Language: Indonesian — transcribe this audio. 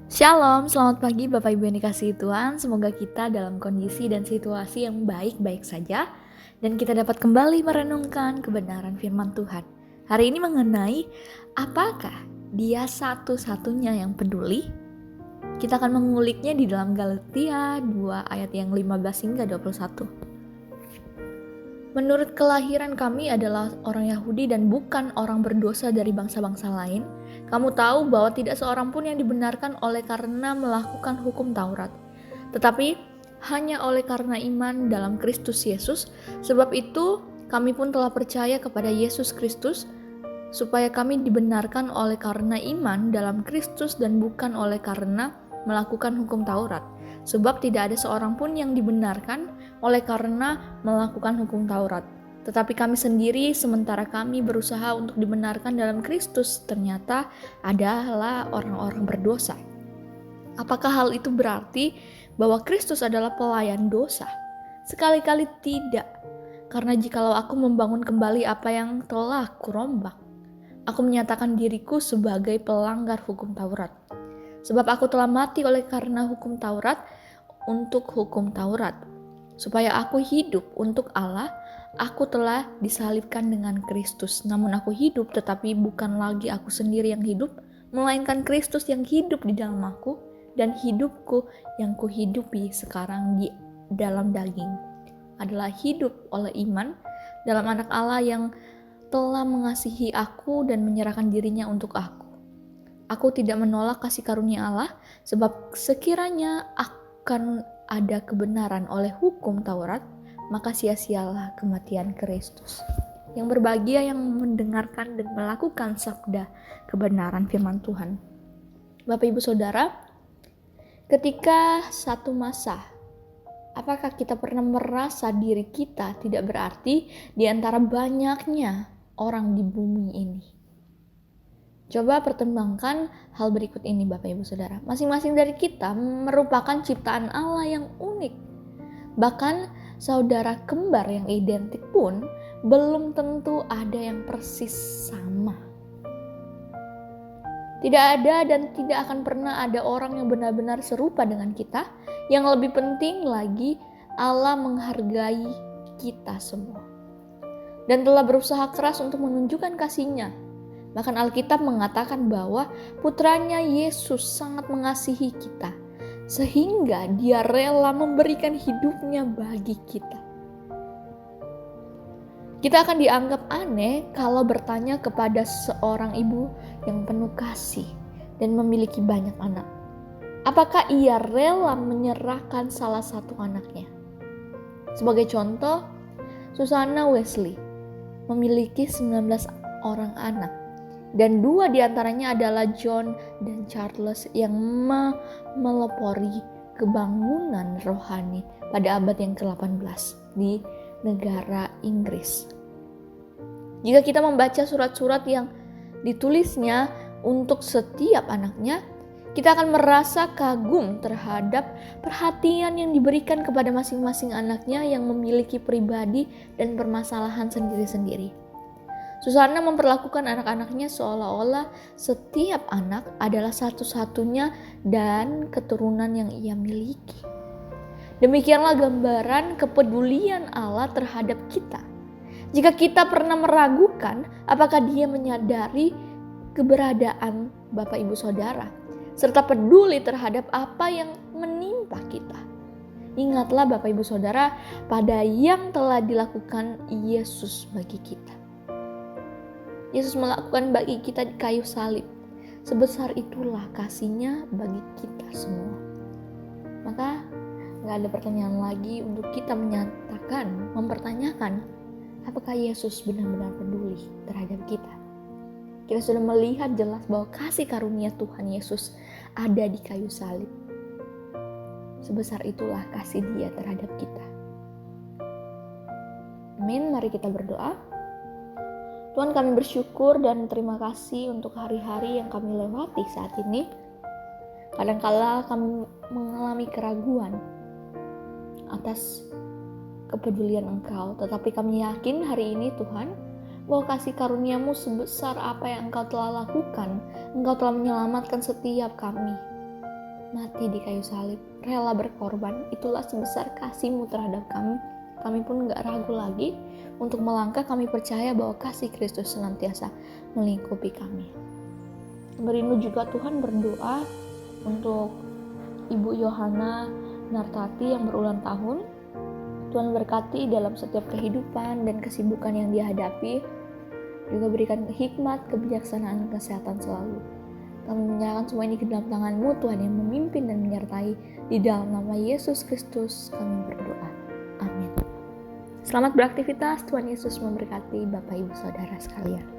Shalom, selamat pagi Bapak Ibu yang dikasihi Tuhan. Semoga kita dalam kondisi dan situasi yang baik-baik saja dan kita dapat kembali merenungkan kebenaran firman Tuhan. Hari ini mengenai apakah Dia satu-satunya yang peduli? Kita akan menguliknya di dalam Galatia 2 ayat yang 15 hingga 21. Menurut kelahiran kami adalah orang Yahudi dan bukan orang berdosa dari bangsa-bangsa lain. Kamu tahu bahwa tidak seorang pun yang dibenarkan oleh karena melakukan hukum Taurat, tetapi hanya oleh karena iman dalam Kristus Yesus. Sebab itu kami pun telah percaya kepada Yesus Kristus, supaya kami dibenarkan oleh karena iman dalam Kristus dan bukan oleh karena melakukan hukum Taurat. Sebab tidak ada seorang pun yang dibenarkan oleh karena melakukan hukum Taurat. Tetapi kami sendiri, sementara kami berusaha untuk dibenarkan dalam Kristus, ternyata adalah orang-orang berdosa. Apakah hal itu berarti bahwa Kristus adalah pelayan dosa? Sekali-kali tidak. Karena jikalau aku membangun kembali apa yang telah kurombak, aku menyatakan diriku sebagai pelanggar hukum Taurat. Sebab aku telah mati oleh karena hukum Taurat untuk hukum Taurat. Supaya aku hidup untuk Allah, aku telah disalibkan dengan Kristus. Namun aku hidup, tetapi bukan lagi aku sendiri yang hidup, melainkan Kristus yang hidup di dalam aku, dan hidupku yang kuhidupi sekarang di dalam daging adalah hidup oleh iman dalam anak Allah yang telah mengasihi aku dan menyerahkan dirinya untuk aku. Aku tidak menolak kasih karunia Allah, sebab sekiranya akan ada kebenaran oleh hukum Taurat, maka sia-sialah kematian Kristus. Yang berbahagia yang mendengarkan dan melakukan sabda kebenaran firman Tuhan. Bapak Ibu Saudara, ketika satu masa, apakah kita pernah merasa diri kita tidak berarti di antara banyaknya orang di bumi ini? Coba pertimbangkan hal berikut ini Bapak Ibu Saudara. Masing-masing dari kita merupakan ciptaan Allah yang unik. Bahkan saudara kembar yang identik pun belum tentu ada yang persis sama. Tidak ada dan tidak akan pernah ada orang yang benar-benar serupa dengan kita. Yang lebih penting lagi, Allah menghargai kita semua dan telah berusaha keras untuk menunjukkan kasih-Nya. Bahkan Alkitab mengatakan bahwa putranya Yesus sangat mengasihi kita, sehingga Dia rela memberikan hidupnya bagi kita. Kita akan dianggap aneh kalau bertanya kepada seorang ibu yang penuh kasih dan memiliki banyak anak, apakah ia rela menyerahkan salah satu anaknya? Sebagai contoh, Susanna Wesley memiliki 19 orang anak, dan 2 diantaranya adalah John dan Charles yang melopori kebangunan rohani pada abad yang ke-18 di negara Inggris. Jika kita membaca surat-surat yang ditulisnya untuk setiap anaknya, kita akan merasa kagum terhadap perhatian yang diberikan kepada masing-masing anaknya yang memiliki pribadi dan permasalahan sendiri-sendiri. Susanna memperlakukan anak-anaknya seolah-olah setiap anak adalah satu-satunya dan keturunan yang ia miliki. Demikianlah gambaran kepedulian Allah terhadap kita. Jika kita pernah meragukan apakah Dia menyadari keberadaan Bapak Ibu Saudara, serta peduli terhadap apa yang menimpa kita, ingatlah Bapak Ibu Saudara pada yang telah dilakukan Yesus bagi kita. Yesus melakukan bagi kita di kayu salib. Sebesar itulah kasih-Nya bagi kita semua. Maka gak ada pertanyaan lagi untuk kita mempertanyakan apakah Yesus benar-benar peduli terhadap kita. Kita sudah melihat jelas bahwa kasih karunia Tuhan Yesus ada di kayu salib. Sebesar itulah kasih Dia terhadap kita. Amin, mari kita berdoa. Tuhan, kami bersyukur dan terima kasih untuk hari-hari yang kami lewati saat ini. Kadangkala kami mengalami keraguan atas kepedulian Engkau, tetapi kami yakin hari ini Tuhan, bahwa kasih karunia-Mu sebesar apa yang Engkau telah lakukan. Engkau telah menyelamatkan setiap kami. mati di kayu salib, rela berkorban. Itulah sebesar kasih-Mu terhadap kami. Kami pun gak ragu lagi untuk melangkah. Kami percaya bahwa kasih Kristus senantiasa melingkupi kami. Merindu juga Tuhan berdoa untuk Ibu Yohana Nartati yang berulang tahun. Tuhan berkati dalam setiap kehidupan dan kesibukan yang dia hadapi. Juga berikan hikmat, kebijaksanaan, kesehatan selalu. Kami menyerahkan semua ini ke dalam tangan-Mu, Tuhan, yang memimpin dan menyertai. Di dalam nama Yesus Kristus kami berdoa. Amin. Selamat beraktivitas. Tuhan Yesus memberkati Bapak Ibu Saudara sekalian.